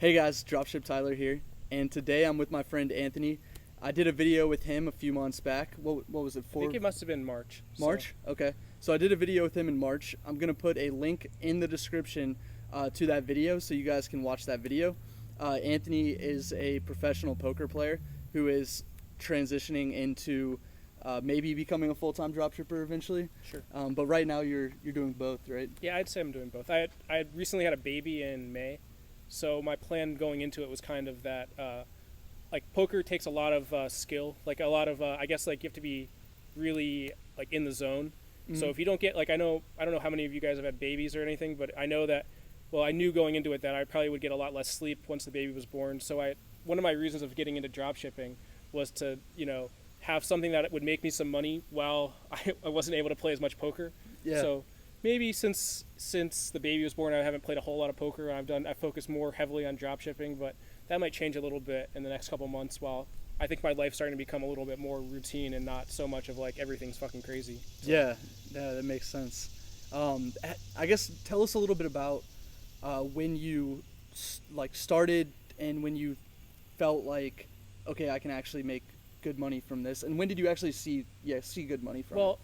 Hey guys, Dropship Tyler here, and today I'm with my friend Anthony. I did a video with him a few months back. What was it for? I think it must have been March. March? So. Okay. So I did a video with him in March. I'm going to put a link in the description to that video so you guys can watch that video. Anthony is a professional poker player who is transitioning into maybe becoming a full-time dropshipper eventually. Sure. But right now you're doing both, right? Yeah, I'd say I'm doing both. I had recently had a baby in May, so my plan going into it was kind of that, like poker takes a lot of skill, like a lot of I guess like you have to be really like in the zone. Mm-hmm. So if you don't get I don't know how many of you guys have had babies or anything, but I know that. Well, I knew going into it that I probably would get a lot less sleep once the baby was born. So one of my reasons of getting into dropshipping was to have something that would make me some money while I wasn't able to play as much poker. Yeah. So maybe since the baby was born, I haven't played a whole lot of poker. I focus more heavily on dropshipping, but that might change a little bit in the next couple months while I think my life's starting to become a little bit more routine and not so much of like everything's fucking crazy. So. Yeah, that makes sense. I guess tell us a little bit about when you started and when you felt like, okay, I can actually make good money from this, and when did you actually see good money from it? Well,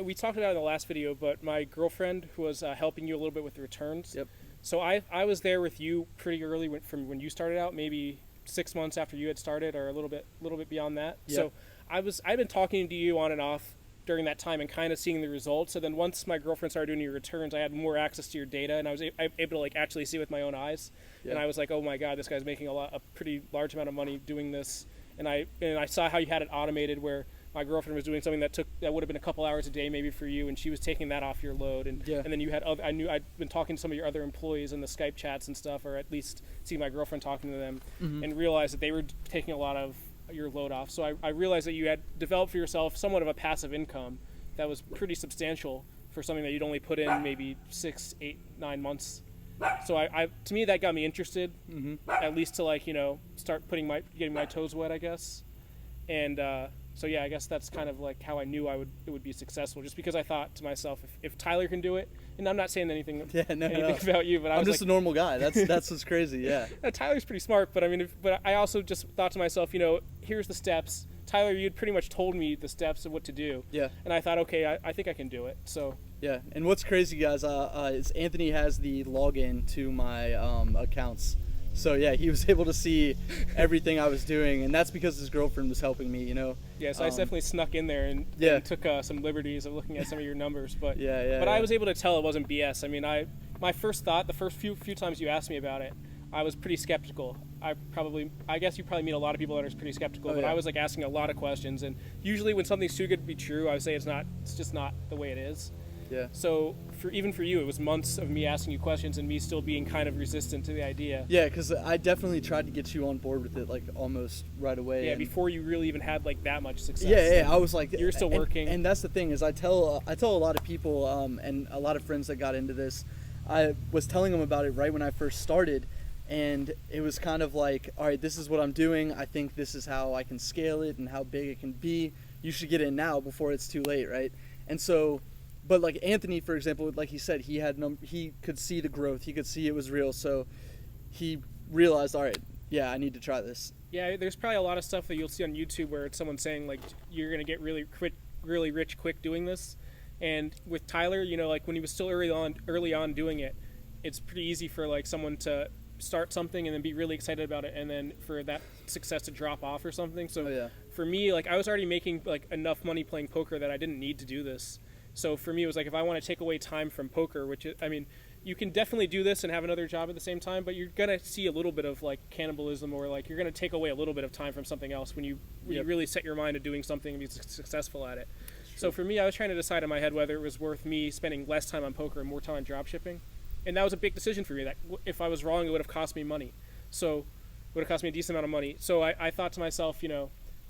we talked about it in the last video, but my girlfriend who was helping you a little bit with the returns. Yep. So I was there with you pretty early from when you started out, maybe 6 months after you had started, or a little bit beyond that. Yep. So I've been talking to you on and off during that time and kind of seeing the results. So then once my girlfriend started doing your returns, I had more access to your data, and I was able to like actually see with my own eyes. Yep. And I was like, oh my God, this guy's making a pretty large amount of money doing this. And I saw how you had it automated where my girlfriend was doing something that would have been a couple hours a day maybe for you, and she was taking that off your load. And then you had I knew I'd been talking to some of your other employees in the Skype chats and stuff, or at least see my girlfriend talking to them, mm-hmm. and realized that they were taking a lot of your load off. So I realized that you had developed for yourself somewhat of a passive income that was pretty substantial for something that you'd only put in maybe 6, 8, 9 months. So to me that got me interested, mm-hmm. at least to start getting my toes wet, I guess. And so yeah, I guess that's kind of like how I knew it would be successful, just because I thought to myself, if Tyler can do it, and I'm not saying anything about you, but I'm just a normal guy. That's what's crazy. Yeah. Tyler's pretty smart, but but I also just thought to myself, here's the steps. Tyler, you'd pretty much told me the steps of what to do. Yeah. And I thought, okay, I think I can do it. So. Yeah, and what's crazy, guys, is Anthony has the login to my accounts. So yeah, he was able to see everything I was doing, and that's because his girlfriend was helping me, Yeah, so I definitely snuck in there and took some liberties of looking at some of your numbers, but I was able to tell it wasn't BS. My first thought, the first few times you asked me about it, I was pretty skeptical. I guess you probably meet a lot of people that are pretty skeptical, but I was like asking a lot of questions, and usually when something's too good to be true, I would say it's just not the way it is. Yeah. So even for you, it was months of me asking you questions and me still being kind of resistant to the idea. Yeah, because I definitely tried to get you on board with it like almost right away. Yeah, before you really even had like that much success. Yeah, I was like, you're still working. And that's the thing is I tell a lot of people and a lot of friends that got into this, I was telling them about it right when I first started, and it was kind of like, all right, this is what I'm doing. I think this is how I can scale it and how big it can be. You should get in now before it's too late, right? And so. But like Anthony, for example, like he said, he could see the growth. He could see it was real. So he realized, all right, yeah, I need to try this. Yeah, there's probably a lot of stuff that you'll see on YouTube where it's someone saying like you're gonna get really rich quick doing this. And with Tyler, like when he was still early on doing it, it's pretty easy for like someone to start something and then be really excited about it, and then for that success to drop off or something. So for me, like I was already making like enough money playing poker that I didn't need to do this. So for me, it was like if I want to take away time from poker, which is, you can definitely do this and have another job at the same time, but you're going to see a little bit of like cannibalism, or like you're going to take away a little bit of time from something else when you really set your mind to doing something and be successful at it. So for me, I was trying to decide in my head whether it was worth me spending less time on poker and more time on dropshipping. And that was a big decision for me. That if I was wrong, it would have cost me money. So it would have cost me a decent amount of money. So I thought to myself,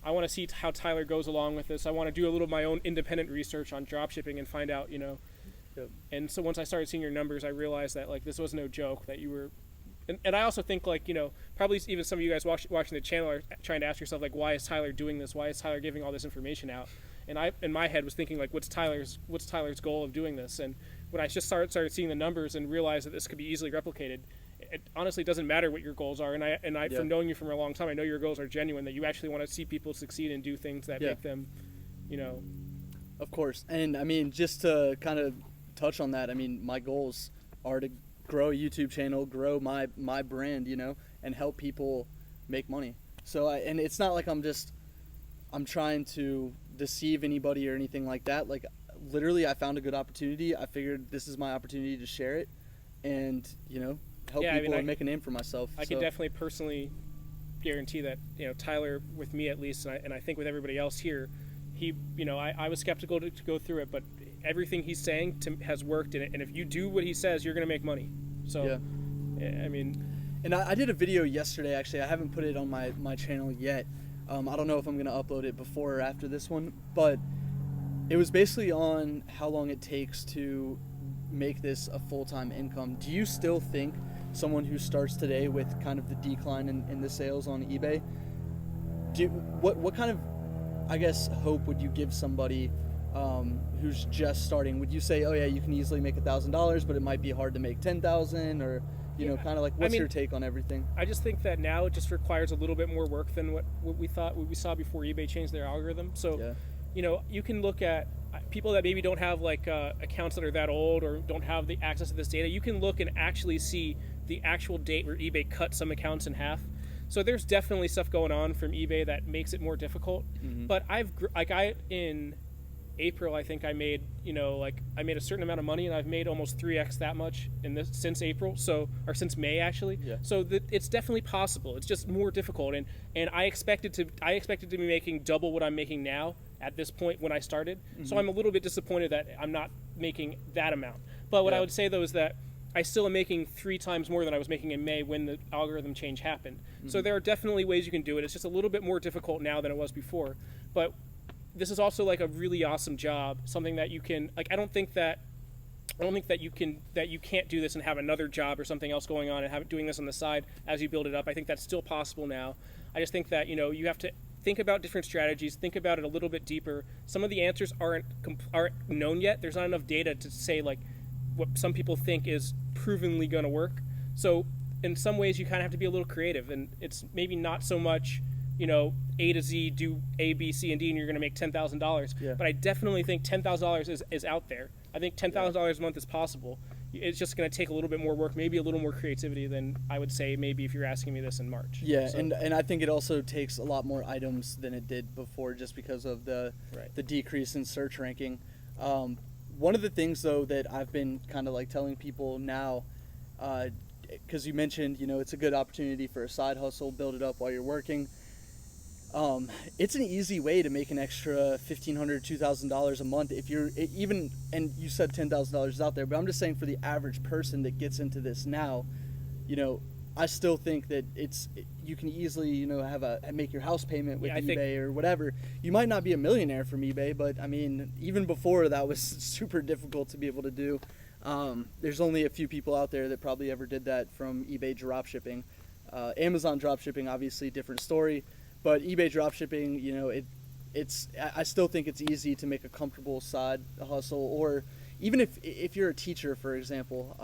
I want to see how Tyler goes along with this. I want to do a little of my own independent research on dropshipping and find out, Yep. And so once I started seeing your numbers, I realized that like this was no joke, that you were, and I also think like, probably even some of you guys watching the channel are trying to ask yourself like, why is Tyler doing this? Why is Tyler giving all this information out? And I, in my head, was thinking like, what's Tyler's goal of doing this? And when I just started seeing the numbers and realized that this could be easily replicated, it honestly doesn't matter what your goals are. And I from knowing you for a long time, I know your goals are genuine, that you actually want to see people succeed and do things that make them, you know. Of course. And I mean, just to kind of touch on that, I mean, my goals are to grow a YouTube channel, grow my brand, you know, and help people make money. So and it's not like I'm trying to deceive anybody or anything like that. Like, literally, I found a good opportunity. I figured this is my opportunity to share it and, you know, help people and make a name for myself. I can definitely personally guarantee that, you know, Tyler, with me at least, and I think with everybody else here, he, you know, I was skeptical to go through it, but everything he's saying has worked in it. And if you do what he says, you're going to make money. So, I mean. And I did a video yesterday, actually. I haven't put it on my channel yet. I don't know if I'm going to upload it before or after this one, but it was basically on how long it takes to make this a full-time income. Do you still think someone who starts today with kind of the decline in the sales on eBay, what kind of, I guess, hope would you give somebody who's just starting? Would you say, oh yeah, you can easily make $1,000, but it might be hard to make 10,000, or you know, kind of like, what's your take on everything? I just think that now it just requires a little bit more work than what we saw before eBay changed their algorithm. So, you know, you can look at people that maybe don't have like accounts that are that old or don't have the access to this data. You can look and actually see the actual date where eBay cut some accounts in half. So there's definitely stuff going on from eBay that makes it more difficult. But in April, I think I made, you know, like I made a certain amount of money, and I've made almost 3x that much since April, or since May actually. So it's definitely possible. It's just more difficult, and I expected to be making double what I'm making now at this point when I started. So I'm a little bit disappointed that I'm not making that amount. But what I would say though is that I still am making 3 times more than I was making in May when the algorithm change happened. So there are definitely ways you can do it. It's just a little bit more difficult now than it was before. But this is also like a really awesome job, something that you can, like, I don't think that you can't do this and have another job or something else going on and doing this on the side as you build it up. I think that's still possible now. I just think that, you know, you have to think about different strategies, think about it a little bit deeper. Some of the answers aren't known yet. There's not enough data to say like what some people think is provenly going to work. So in some ways you kind of have to be a little creative, and it's maybe not so much, you know, A to Z, do A, B, C, and D, and you're going to make $10,000. But I definitely think $10,000 is out there. I think $10,000 a month is possible. It's just going to take a little bit more work, maybe a little more creativity than I would say maybe if you're asking me this in March. Yeah, so. and I think it also takes a lot more items than it did before, just because of the decrease in search ranking. One of the things, though, that I've been kind of like telling people now, because you mentioned, you know, it's a good opportunity for a side hustle, build it up while you're working. It's an easy way to make an extra $1,500, $2,000 a month if you're even, and you said $10,000 is out there, but I'm just saying for the average person that gets into this now, you know, I still think that you can easily, you know, make your house payment with eBay or whatever. You might not be a millionaire from eBay, but I mean, even before that was super difficult to be able to do. There's only a few people out there that probably ever did that from eBay dropshipping. Amazon dropshipping, obviously different story. But eBay dropshipping, you know, I still think it's easy to make a comfortable side hustle, or even if you're a teacher, for example,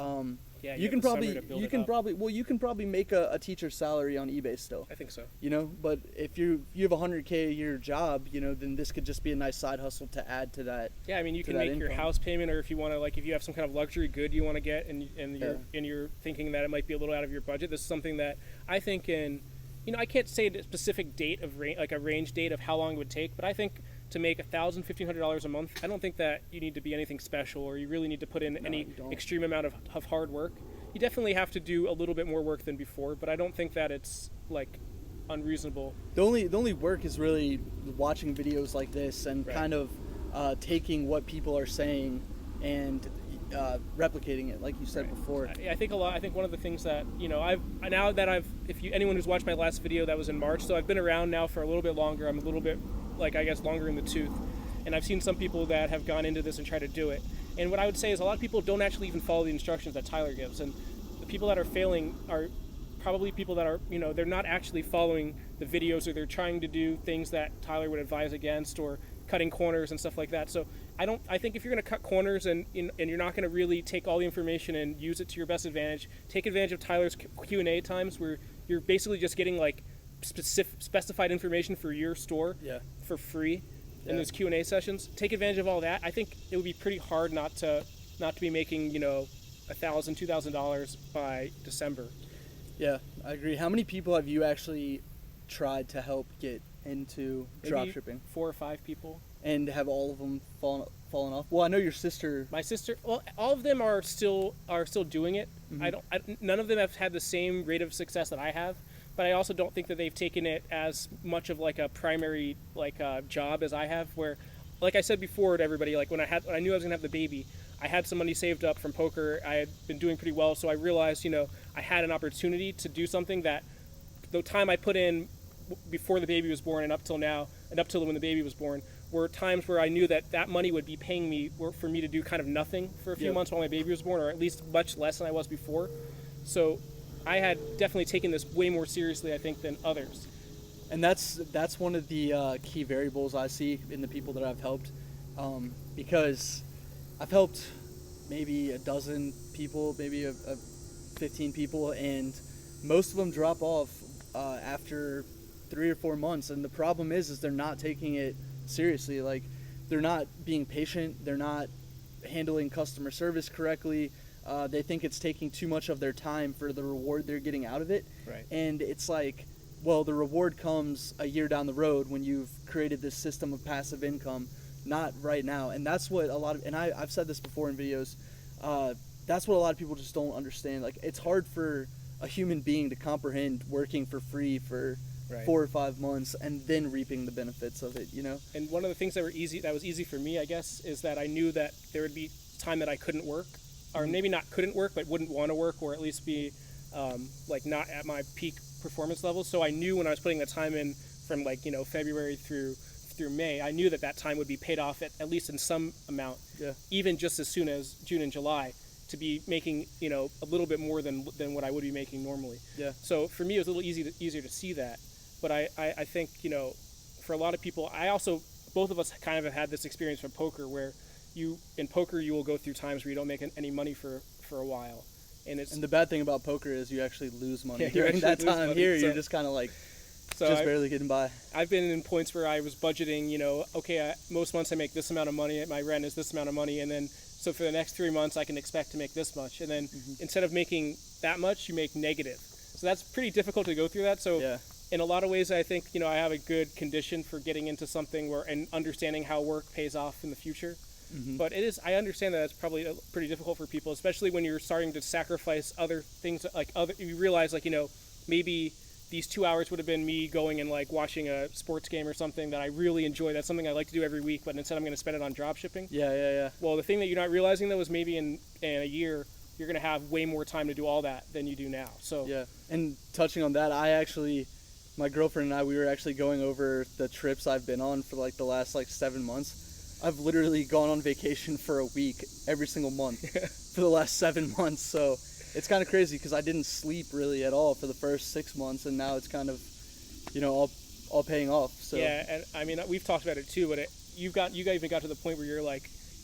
you can probably make a teacher's salary on eBay still. I think so. You know, but if you have a $100K a year job, you know, then this could just be a nice side hustle to add to that. Yeah, I mean, you can make your house payment, or if you want to, like, if you have some kind of luxury good you want to get, and you're thinking that it might be a little out of your budget, this is something that I think you know, I can't say the specific date of like a range date of how long it would take, but I think to make $1,000, $1,500 a month, I don't think that you need to be anything special, or you really need to put in any extreme amount of hard work. You definitely have to do a little bit more work than before, but I don't think that it's like unreasonable. The only work is really watching videos like this and kind of taking what people are saying and replicating it, like you said before. I think one of the things that, you know, anyone who's watched my last video that was in March, so I've been around now for a little bit longer. I'm a little bit, like, I guess, longer in the tooth, and I've seen some people that have gone into this and tried to do it. And what I would say is a lot of people don't actually even follow the instructions that Tyler gives, and the people that are failing are probably people that are, you know, they're not actually following the videos, or they're trying to do things that Tyler would advise against, or cutting corners and stuff like that. So I think if you're going to cut corners and you're not going to really take all the information and use it to your best advantage, take advantage of Tyler's Q&A times where you're basically just getting like specified information for your store for free in those Q&A sessions. Take advantage of all that. I think it would be pretty hard not to be making, $1,000, $2,000 by December. Yeah, I agree. How many people have you actually tried to help get into dropshipping? 4 or 5 people. And have all of them fallen off? Well, I know your sister. My sister. Well, all of them are still doing it. Mm-hmm. None of them have had the same rate of success that I have. But I also don't think that they've taken it as much of like a primary job as I have. Where, like I said before to everybody, like when I knew I was gonna have the baby, I had some money saved up from poker. I had been doing pretty well, so I realized, I had an opportunity to do something that the time I put in before the baby was born and up till now, and up till when the baby was born, were times where I knew that money would be paying me for me to do kind of nothing for a few months while my baby was born, or at least much less than I was before. So I had definitely taken this way more seriously, I think, than others. And that's one of the key variables I see in the people that I've helped, because I've helped maybe a dozen people, maybe 15 people, and most of them drop off after 3 or 4 months. And the problem is they're not taking it seriously. Like, they're not being patient. They're not handling customer service correctly. They think it's taking too much of their time for the reward they're getting out of it. Right. And it's like, well, the reward comes a year down the road when you've created this system of passive income, not right now. And that's what I've said this before in videos, that's what a lot of people just don't understand. Like, it's hard for a human being to comprehend working for free for 4 or 5 months and then reaping the benefits of it, And one of the things that was easy for me, I guess, is that I knew that there would be time that I couldn't work, or maybe not couldn't work, but wouldn't want to work, or at least be not at my peak performance level. So I knew when I was putting the time in from February through May, I knew that time would be paid off at least in some amount, even just as soon as June and July, to be making a little bit more than what I would be making normally. Yeah. So for me, it was a little easier to see that. But I think for a lot of people, both of us kind of have had this experience from poker where in poker you will go through times where you don't make any money for a while. And the bad thing about poker is you actually lose money during that time. Here, you're just kind of like barely getting by. I've been in points where I was budgeting, most months I make this amount of money, my rent is this amount of money, and then so for the next 3 months I can expect to make this much. And then instead of making that much, you make negative. So that's pretty difficult to go through that. So in a lot of ways, I think, I have a good condition for getting into something and understanding how work pays off in the future. Mm-hmm. But I understand that it's probably pretty difficult for people, especially when you're starting to sacrifice other things. You realize, maybe these 2 hours would have been me going and watching a sports game or something that I really enjoy. That's something I like to do every week, but instead I'm going to spend it on dropshipping. Yeah. Well, the thing that you're not realizing though is maybe in a year you're going to have way more time to do all that than you do now. So yeah, and touching on that, my girlfriend and I, we were actually going over the trips I've been on for the last 7 months. I've literally gone on vacation for a week every single month for the last 7 months. So it's kind of crazy because I didn't sleep really at all for the first 6 months, and now it's kind of, all paying off. So yeah, and I mean we've talked about it too, but you even got to the point where you're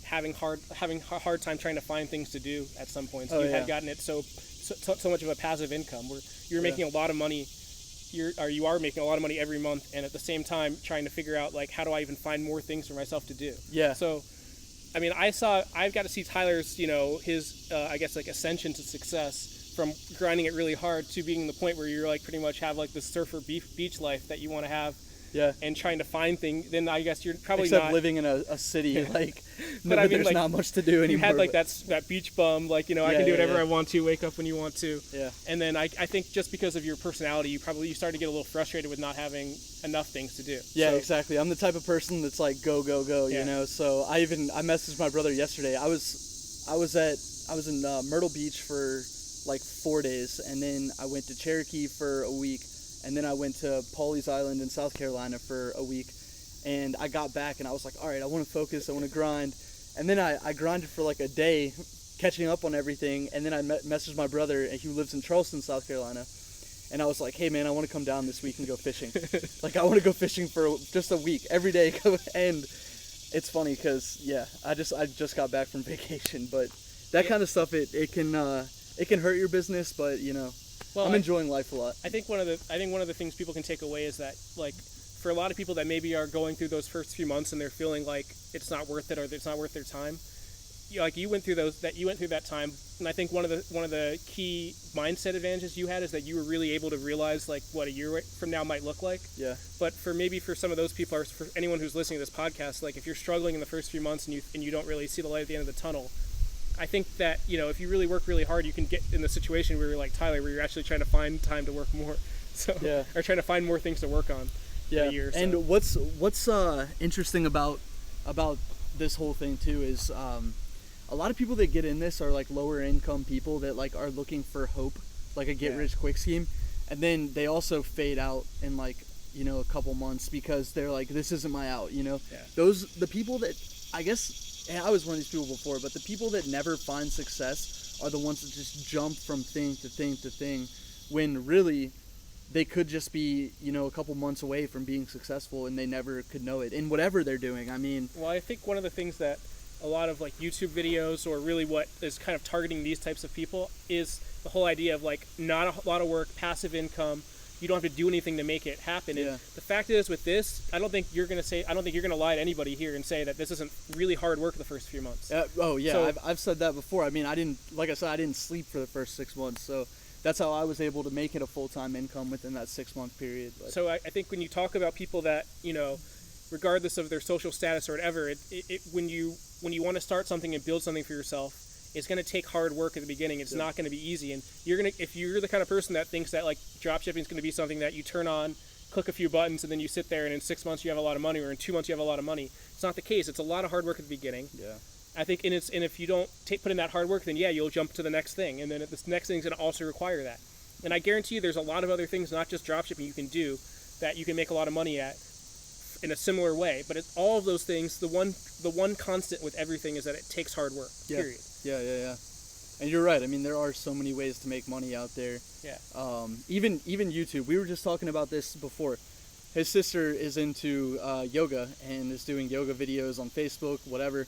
having a hard time trying to find things to do at some points. You had gotten it so much of a passive income where you're making a lot of money. You are making a lot of money every month, and at the same time trying to figure out how do I even find more things for myself to do. Yeah. So, I mean, I've got to see Tyler's, his ascension to success from grinding it really hard to being the point where you're pretty much have this surfer beach life that you want to have. Yeah. And trying to find things, then I guess you're probably Except living in a city, but I mean, there's not much to do anymore. You had that beach bum, I can do whatever I want to, wake up when you want to. Yeah. And then I think just because of your personality, you started to get a little frustrated with not having enough things to do. Yeah, exactly. I'm the type of person that's go, So I messaged my brother yesterday. I was in Myrtle Beach for 4 days, and then I went to Cherokee for a week. And then I went to Pawleys Island in South Carolina for a week, and I got back and I was like, all right, I want to focus, I want to grind. And then I grinded for a day, catching up on everything. And then I messaged my brother, and he lives in Charleston, South Carolina. And I was like, hey man, I want to come down this week and go fishing. I want to go fishing for just a week, every day. And It's funny because I just got back from vacation, but that kind of stuff it can hurt your business, but I'm enjoying life a lot. I think one of the things people can take away is that, like, for a lot of people that maybe are going through those first few months and they're feeling like it's not worth it or it's not worth their time, you went through that time, and I think one of the key mindset advantages you had is that you were really able to realize like what a year from now might look like. Yeah. But for some of those people, or for anyone who's listening to this podcast, like if you're struggling in the first few months and you don't really see the light at the end of the tunnel, I think that if you really work really hard, you can get in the situation where you're like Tyler, where you're actually trying to find time to work more, or trying to find more things to work on. Yeah. In a year, so. And what's interesting about this whole thing too is a lot of people that get in this are like lower income people that like are looking for hope, like a get rich quick scheme, and then they also fade out in like a couple months because they're like, this isn't my out. The people that I guess, and I was one of these people before, but the people that never find success are the ones that just jump from thing to thing to thing, when really they could just be a couple months away from being successful and they never could know it in whatever they're doing. I mean, well, I think one of the things that a lot of like YouTube videos, or really what is kind of targeting these types of people, is the whole idea of like not a lot of work, passive income. You don't have to do anything to make it happen. And the fact is, with this, I don't think you're going to lie to anybody here and say that this isn't really hard work the first few months. So, I've said that before. I mean, I didn't sleep for the first 6 months, so that's how I was able to make it a full-time income within that 6-month period. But. So I think when you talk about people that regardless of their social status or whatever, when you want to start something and build something for yourself, it's going to take hard work at the beginning. It's not going to be easy. And if you're the kind of person that thinks that like dropshipping is going to be something that you turn on, click a few buttons, and then you sit there and in 6 months you have a lot of money, or in 2 months you have a lot of money, it's not the case. It's a lot of hard work at the beginning. Yeah. I think, and if you don't put in that hard work, then you'll jump to the next thing, and then this next thing is going to also require that. And I guarantee you, there's a lot of other things, not just dropshipping, you can do that you can make a lot of money at in a similar way. But it's all of those things. The one constant with everything is that it takes hard work. Yeah. Period. Yeah. And you're right. I mean, there are so many ways to make money out there. Yeah. Even YouTube. We were just talking about this before. His sister is into yoga and is doing yoga videos on Facebook, whatever.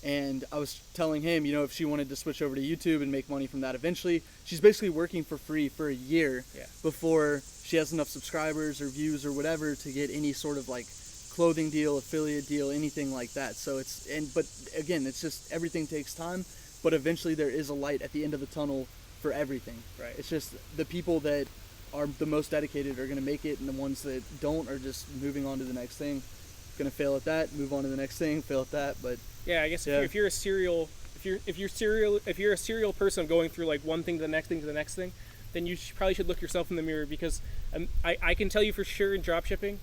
And I was telling him, if she wanted to switch over to YouTube and make money from that eventually, she's basically working for free for a year before she has enough subscribers or views or whatever to get any sort of like clothing deal, affiliate deal, anything like that. So but again, it's just everything takes time, but eventually there is a light at the end of the tunnel for everything. Right. It's just the people that are the most dedicated are going to make it, and the ones that don't are just moving on to the next thing. Going to fail at that, move on to the next thing, fail at that, but yeah, I guess if you're a serial person going through like one thing to the next thing to the next thing, then you probably should look yourself in the mirror, because I can tell you for sure in dropshipping,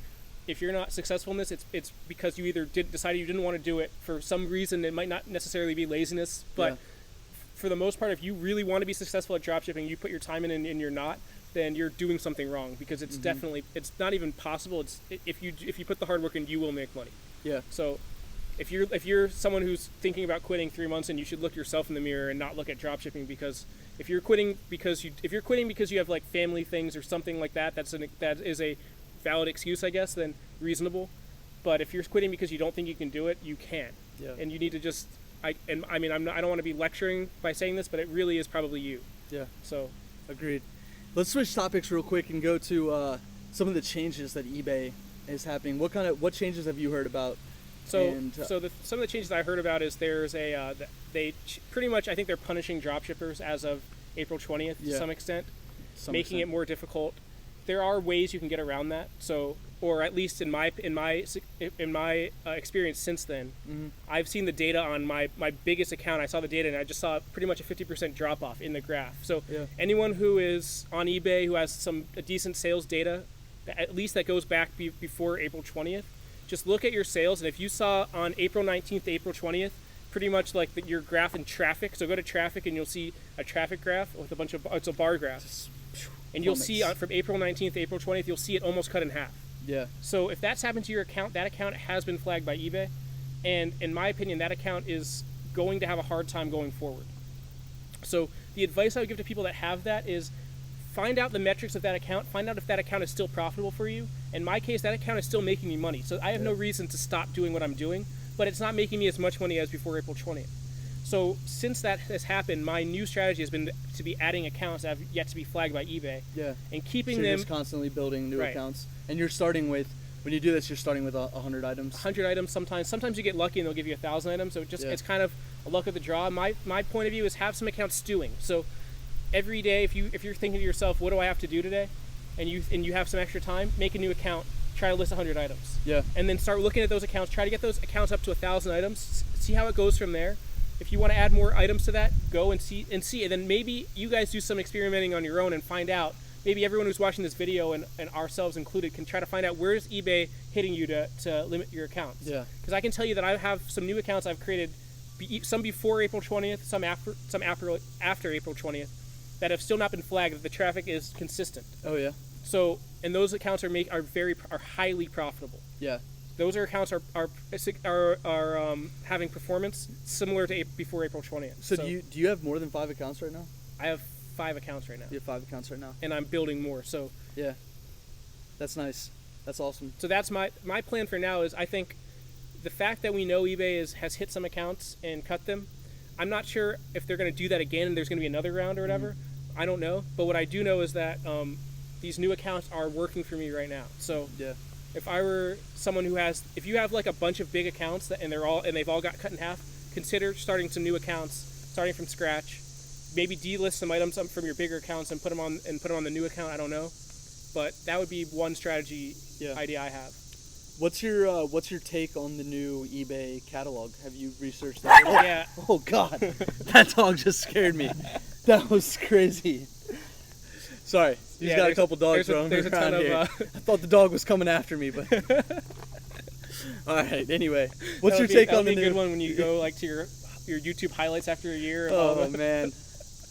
if you're not successful in this, it's because you either decided you didn't want to do it for some reason. It might not necessarily be laziness, but for the most part, if you really want to be successful at dropshipping, you put your time in and you're not, then you're doing something wrong, because it's definitely, it's not even possible. If you put the hard work in, you will make money. Yeah. So if you're someone who's thinking about quitting 3 months, and you should look yourself in the mirror and not look at dropshipping, because if you're quitting because you have like family things or something like that, that is a valid excuse, I guess, then reasonable. But if you're quitting because you don't think you can do it, you can. Yeah. And you need to just I don't want to be lecturing by saying this, but it really is probably you. Yeah. So agreed. Let's switch topics real quick and go to some of the changes that eBay is happening. What changes have you heard about? Some of the changes I heard about is there's pretty much, I think they're punishing dropshippers as of April 20th to some extent, making it more difficult. There are ways you can get around that. So, or at least in my experience since then, I've seen the data on my biggest account. I saw the data and I just saw pretty much a 50% drop off in the graph. So anyone who is on eBay who has a decent sales data, at least that goes back before April 20th, just look at your sales, and if you saw on April 19th to April 20th, pretty much like your graph in traffic, so go to traffic and you'll see a traffic graph with it's a bar graph. And you'll see from April 19th to April 20th, you'll see it almost cut in half. Yeah. So if that's happened to your account, that account has been flagged by eBay. And in my opinion, that account is going to have a hard time going forward. So the advice I would give to people that have that is find out the metrics of that account, find out if that account is still profitable for you. In my case, that account is still making me money. So I have no reason to stop doing what I'm doing. but it's not making me as much money as before April 20th. So since that has happened, my new strategy has been to be adding accounts that have yet to be flagged by eBay. Yeah. And keeping so you're them just constantly building new Right. accounts, and you're starting with, when you do this, you're starting with 100 items. 100 items sometimes. Sometimes you get lucky and they'll give you 1,000 items. So it's kind of a luck of the draw. My point of view is have some accounts stewing. So every day, if you're thinking to yourself, what do I have to do today, and you have some extra time, make a new account. Try to list 100 items. Yeah. And then start looking at those accounts. Try to get those accounts up to 1,000 items. See how it goes from there. If you want to add more items to that, go and see. And then maybe you guys do some experimenting on your own and find out. Maybe everyone who's watching this video, and ourselves included, can try to find out where's eBay hitting you to limit your accounts. Yeah. Because I can tell you that I have some new accounts I've created, some before April 20th, some after April 20th, that have still not been flagged. That the traffic is consistent. Oh yeah. So, and those accounts are highly profitable. Yeah. Those accounts are having performance similar to before April 20th. So do you have more than 5 accounts right now? I have 5 accounts right now. You have 5 accounts right now. And I'm building more. So yeah, that's nice. That's awesome. So that's my plan for now. Is I think the fact that we know eBay has hit some accounts and cut them. I'm not sure if they're going to do that again and there's going to be another round or whatever. Mm-hmm. I don't know. But what I do know is that these new accounts are working for me right now. So yeah. If I were someone if you have like a bunch of big accounts and they've all got cut in half, consider starting some new accounts, starting from scratch. Maybe delist some items from your bigger accounts and put them on the new account. I don't know, but that would be one strategy idea I have. What's your take on the new eBay catalog? Have you researched that? Yeah. Oh God, that dog just scared me. That was crazy. Sorry, he's got a couple dogs roaming around here. I thought the dog was coming after me, but all right. Anyway, what's your take on the new? That'll be a good one when you go like to your YouTube highlights after a year. Oh man,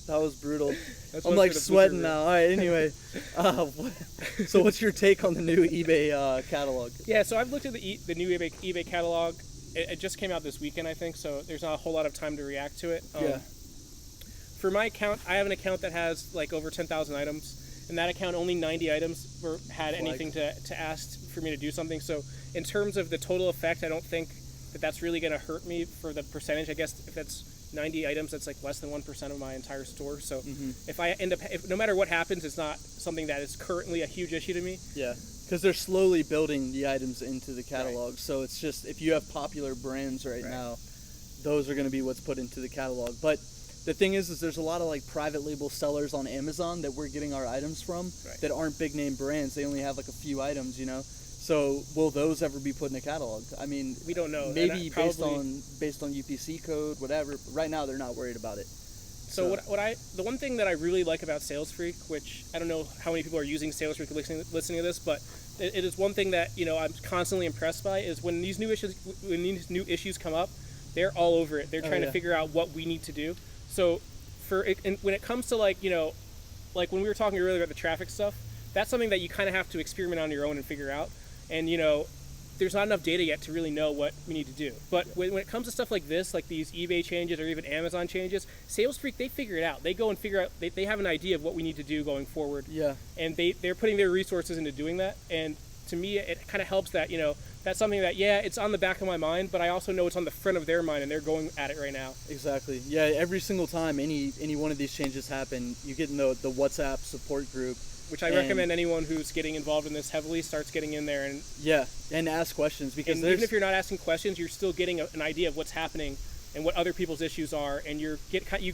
that was brutal. I'm like sweating now. All right. Anyway, so what's your take on the new eBay catalog? Yeah, so I've looked at the new eBay catalog. It just came out this weekend, I think. So there's not a whole lot of time to react to it. Yeah. For my account, I have an account that has like over 10,000 items. In that account, only 90 items had anything to ask for me to do something. So in terms of the total effect, I don't think that's really going to hurt me for the percentage. I guess if that's 90 items, that's like less than 1% of my entire store. So if I end up, no matter what happens, it's not something that is currently a huge issue to me. Yeah, because they're slowly building the items into the catalog. Right. So it's just, if you have popular brands right now, those are going to be what's put into the catalog. But the thing is there's a lot of like private label sellers on Amazon that we're getting our items from that aren't big name brands. They only have like a few items, you know. So will those ever be put in a catalog? I mean, we don't know. Maybe based on UPC code, whatever. Right now, they're not worried about it. So the one thing that I really like about SalesFreak, which I don't know how many people are using SalesFreak listening to this, but it is one thing that I'm constantly impressed by is when these new issues come up, they're all over it. They're trying to figure out what we need to do. So when it comes to like when we were talking earlier about the traffic stuff, that's something that you kind of have to experiment on your own and figure out. And there's not enough data yet to really know what we need to do. But when it comes to stuff like this, like these eBay changes or even Amazon changes, SalesFreak, they figure it out. They go and figure out, they have an idea of what we need to do going forward. Yeah. And they're putting their resources into doing that. And to me, it kind of helps that, that's something that, it's on the back of my mind, but I also know it's on the front of their mind and they're going at it right now. Exactly. Yeah, every single time any one of these changes happen, you get in the WhatsApp support group. Which I recommend anyone who's getting involved in this heavily starts getting in there and ask questions, because even if you're not asking questions, you're still getting an idea of what's happening and what other people's issues are, and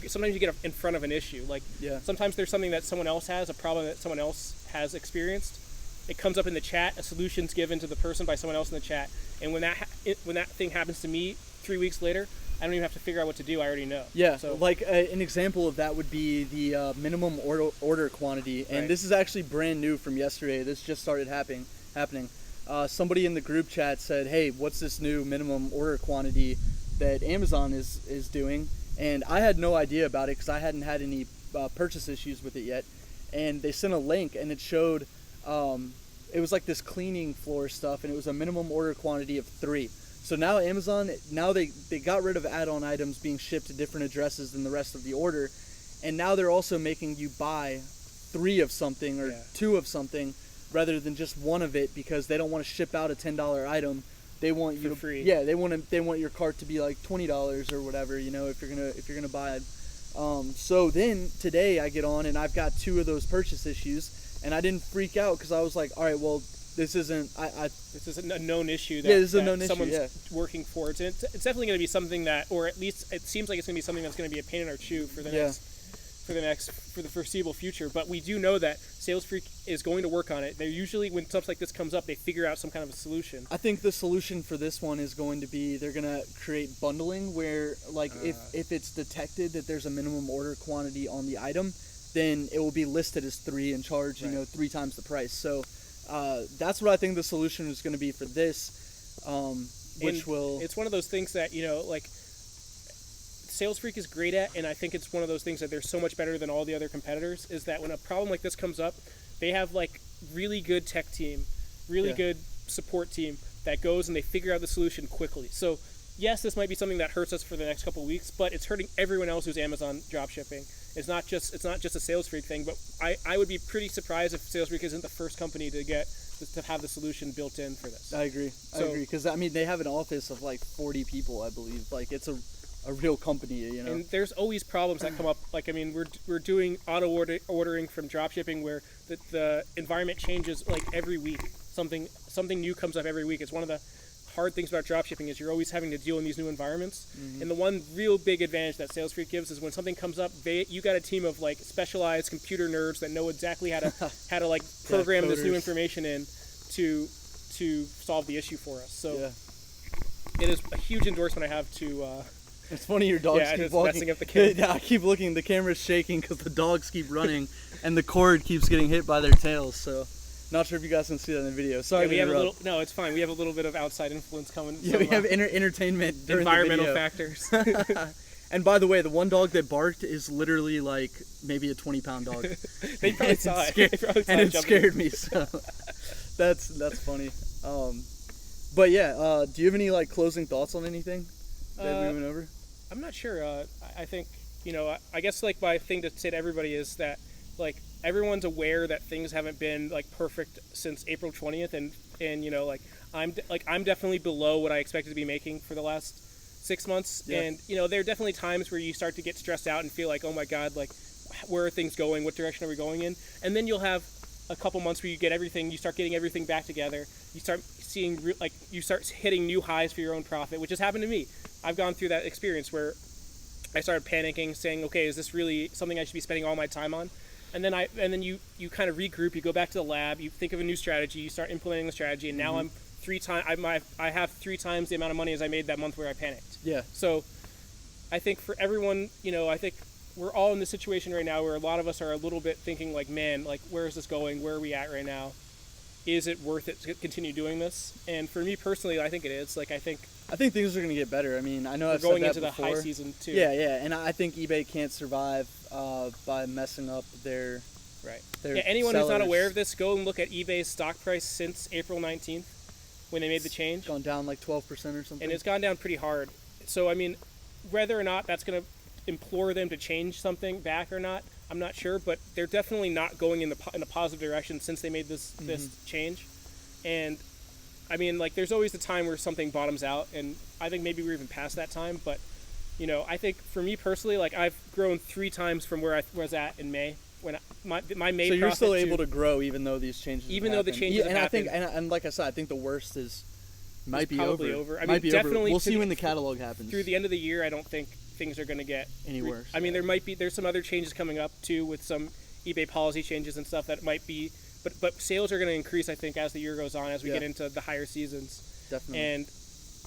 sometimes you get in front of an issue. Like sometimes there's something that someone else has, a problem that someone else has experienced. It comes up in the chat, a solution's given to the person by someone else in the chat, and when that thing happens to me 3 weeks later, I don't even have to figure out what to do. I already know. Yeah, so like an example of that would be the minimum order quantity. And this is actually brand new from yesterday. This just started happening. Somebody in the group chat said, hey, what's this new minimum order quantity that Amazon is doing? And I had no idea about it because I hadn't had any purchase issues with it yet. And they sent a link and it showed, it was like this cleaning floor stuff, and it was a minimum order quantity of 3. So now Amazon, they got rid of add-on items being shipped to different addresses than the rest of the order, and now they're also making you buy 3 of something or 2 of something rather than just 1 of it, because they don't want to ship out a $10 item they want you for to free. Yeah, they want your cart to be like $20 or whatever, you know, if you're gonna buy it. So then today I get on and I've got 2 of those purchase issues, and I didn't freak out because I was like, all right, well, this isn't this is a known issue that, this is a known issue, someone's working for. It's definitely going to be something that, or at least it seems like it's going to be something that's going to be a pain in our shoe for the foreseeable future. But we do know that Sales Freak is going to work on it. They're usually, when stuff like this comes up, they figure out some kind of a solution. I think the solution for this one is going to be they're going to create bundling where, like, if it's detected that there's a minimum order quantity on the item, then it will be listed as 3 and charge, 3 times the price. So that's what I think the solution is going to be for this, It's one of those things that, like, Sales Freak is great at, and I think it's one of those things that they're so much better than all the other competitors, is that when a problem like this comes up, they have, like, really good tech team, really good support team that goes and they figure out the solution quickly. So yes, this might be something that hurts us for the next couple of weeks, but it's hurting everyone else who's Amazon dropshipping. It's not just a Sales Freak thing, but I would be pretty surprised if Sales Freak isn't the first company to have the solution built in for this. I agree, because I mean they have an office of like 40 people, I believe. Like, it's a real company, you know. And there's always problems that come up. Like, I mean, we're doing auto ordering from dropshipping where the environment changes like every week. Something new comes up every week. It's one of the hard things about dropshipping is you're always having to deal in these new environments. And the one real big advantage that Sales Freak gives is when something comes up, you got a team of like specialized computer nerds that know exactly how to like program this new information in to solve the issue for us. So it is a huge endorsement I have to. It's funny your dogs keep walking. Messing up the camera. Yeah, I keep looking. The camera's shaking because the dogs keep running, and the cord keeps getting hit by their tails. So, not sure if you guys can see that in the video. Sorry to interrupt. No, it's fine. We have a little bit of outside influence coming. Yeah, we have entertainment during environmental the factors. And by the way, the one dog that barked is literally like maybe a 20-pound dog. They probably saw it. It scared me. So that's funny. But yeah, do you have any like closing thoughts on anything that we went over? I'm not sure. I think, I guess like my thing to say to everybody is that like everyone's aware that things haven't been like perfect since April 20th, and like I'm definitely below what I expected to be making for the last 6 months, and there are definitely times where you start to get stressed out and feel like, oh my god, like where are things going? What direction are we going in? And then you'll have a couple months where you start getting everything back together. You start seeing you start hitting new highs for your own profit, which has happened to me. I've gone through that experience where I started panicking, saying, okay, is this really something I should be spending all my time on? And then you kind of regroup, you go back to the lab, you think of a new strategy, you start implementing the strategy, and now I have 3 times the amount of money as I made that month where I panicked. Yeah. So I think for everyone, I think we're all in this situation right now where a lot of us are a little bit thinking like, man, like where is this going? Where are we at right now? Is it worth it to continue doing this? And for me personally, I think it is. Like, I think things are going to get better. I mean, I know I've said that before. Going into the high season too. Yeah, and I think eBay can't survive by messing up their anyone sellers. who's not aware of this, go and look at eBay's stock price since April 19th when they made the change. It's gone down like 12% or something. And it's gone down pretty hard. So, I mean, whether or not that's going to implore them to change something back or not, I'm not sure, but they're definitely not going in a positive direction since they made this change. And I mean, like, there's always the time where something bottoms out, and I think maybe we're even past that time. But I think for me personally, like, I've grown 3 times from where I was at in May when my May. So you're still able to grow even though these changes. Even though the changes have happened. I think, and like I said, I think the worst might be over. I mean, definitely. We'll see when the catalog happens. Through the end of the year, I don't think things are going to get any worse. I mean, there's some other changes coming up too with some eBay policy changes and stuff that might be, but sales are going to increase, I think, as the year goes on, as we get into the higher seasons. Definitely. And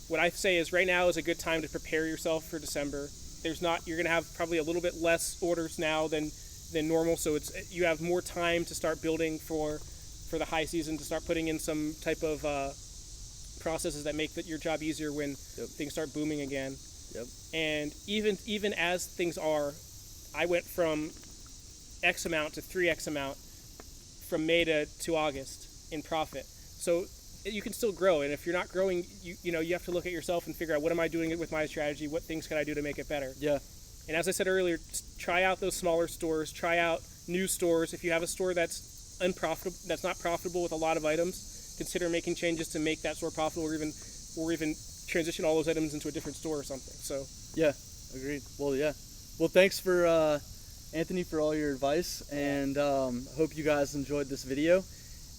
what I say is right now is a good time to prepare yourself for December. You're going to have probably a little bit less orders now than normal, so you have more time to start building for the high season, to start putting in some type of processes that make your job easier when things start booming again. Yep. And even as things are, I went from X amount to 3X amount from May to August in profit. So you can still grow, and if you're not growing, you have to look at yourself and figure out, what am I doing with my strategy? What things can I do to make it better? Yeah. And as I said earlier, try out those smaller stores, try out new stores. If you have a store that's not profitable with a lot of items, consider making changes to make that store profitable, or even or even transition all those items into a different store or something. So Yeah, agreed. Well, yeah. Well, thanks for Anthony for all your advice, and hope you guys enjoyed this video.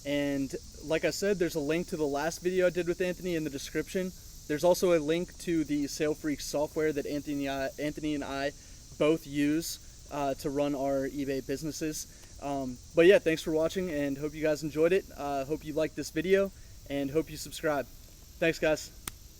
And like I said, there's a link to the last video I did with Anthony in the description. There's also a link to the SaleFreak software that Anthony and I both use to run our eBay businesses. But yeah, thanks for watching, and hope you guys enjoyed it. Hope you liked this video, and hope you subscribe. Thanks, guys.